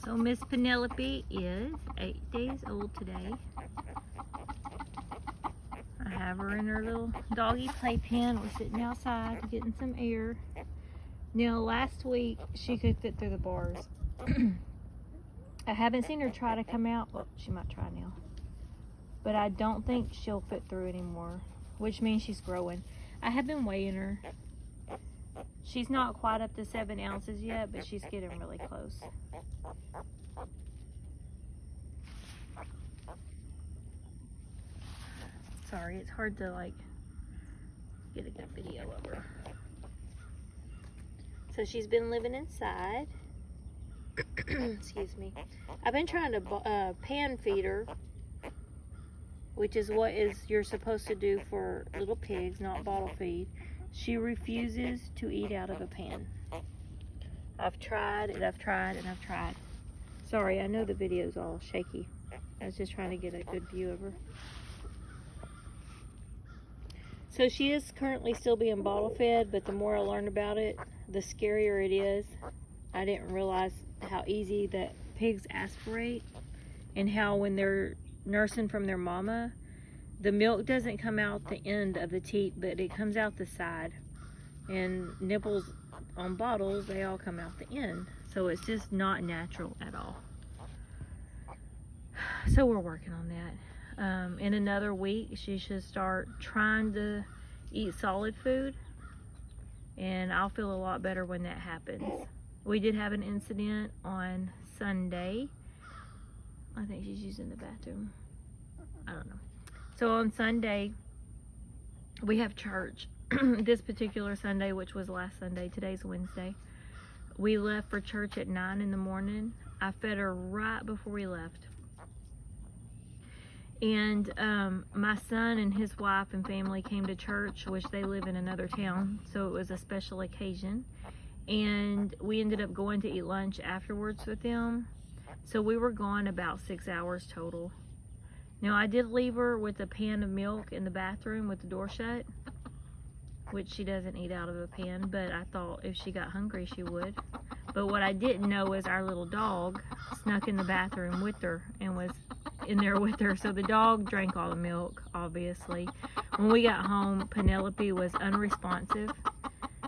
So Miss Penelope is 8 days old today. I have her in her little doggy playpen. We're sitting outside getting some air. Now last week she could fit through the bars. I haven't seen her try to come out. Well, she might try now. But I don't think she'll fit through anymore, which means she's growing. I have been weighing her. She's not quite up to 7 ounces yet, but she's getting really close. Sorry, it's hard to like get a good video of her. So she's been living inside. Excuse me. I've been trying to pan feed her, which is what you're supposed to do for little pigs, not bottle feed. She refuses to eat out of a pan. I've tried and I've tried and I've tried. Sorry, I know the video's all shaky. I was just trying to get a good view of her. So she is currently still being bottle fed, but the more I learn about it, the scarier it is. I didn't realize how easy that pigs aspirate, and how when they're nursing from their mama, the milk doesn't come out the end of the teat, but it comes out the side. And nipples on bottles, they all come out the end. So it's just not natural at all. So we're working on that. In another week, she should start trying to eat solid food, and I'll feel a lot better when that happens. We did have an incident on Sunday. I think she's using the bathroom. I don't know. So on Sunday, we have church. This particular Sunday, which was last Sunday, today's Wednesday. We left for church at 9 in the morning. I fed her right before we left. And my son and his wife and family came to church, which they live in another town, so it was a special occasion. And we ended up going to eat lunch afterwards with them. So we were gone about 6 hours total. Now I did leave her with a pan of milk in the bathroom with the door shut, which she doesn't eat out of a pan, but I thought if she got hungry she would. But what I didn't know is our little dog snuck in the bathroom with her and was in there with her. So the dog drank all the milk, obviously. When we got home, Penelope was unresponsive.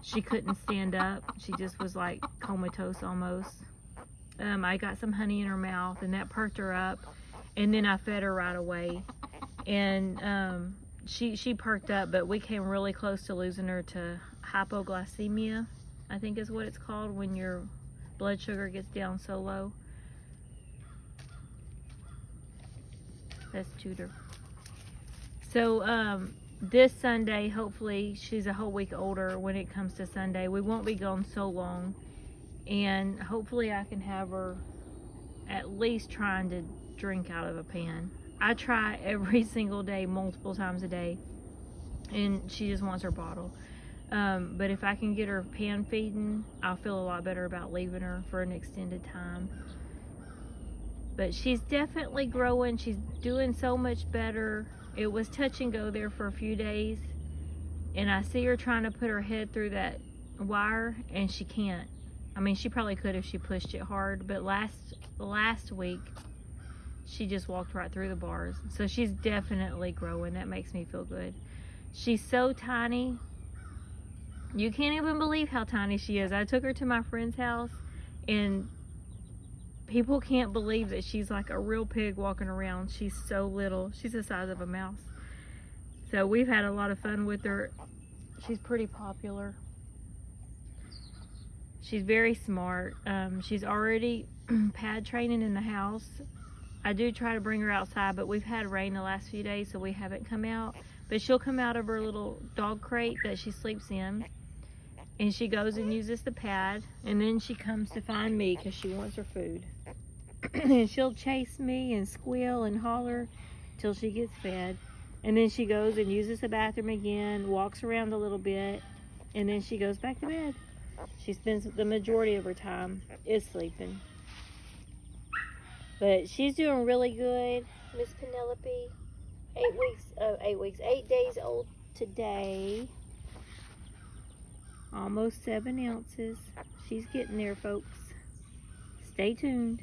She couldn't stand up. She just was like comatose almost. I got some honey in her mouth and that perked her up. And then I fed her right away. And she perked up, but we came really close to losing her to hypoglycemia, I think is what it's called, when your blood sugar gets down so low. That's Tudor. So this Sunday, hopefully, she's a whole week older when it comes to Sunday. We won't be gone so long, and hopefully I can have her at least trying to drink out of a pan. I try every single day, multiple times a day, and she just wants her bottle. But if I can get her pan feeding, I'll feel a lot better about leaving her for an extended time. But she's definitely growing. She's doing so much better. It was touch and go there for a few days, and I see her trying to put her head through that wire, and she can't. I mean, she probably could if she pushed it hard, but last week she just walked right through the bars. So she's definitely growing. That makes me feel good. She's so tiny. You can't even believe how tiny she is. I took her to my friend's house, and people can't believe that she's like a real pig walking around. She's so little. She's the size of a mouse. So we've had a lot of fun with her. She's pretty popular. She's very smart. She's already pad training in the house. I do try to bring her outside, but we've had rain the last few days, so we haven't come out. But she'll come out of her little dog crate that she sleeps in, and she goes and uses the pad, and then she comes to find me because she wants her food. And she'll chase me and squeal and holler till she gets fed. And then she goes and uses the bathroom again, walks around a little bit, and then she goes back to bed. She spends the majority of her time is sleeping. But she's doing really good, Miss Penelope. 8 days old today. Almost 7 ounces. She's getting there, folks. Stay tuned.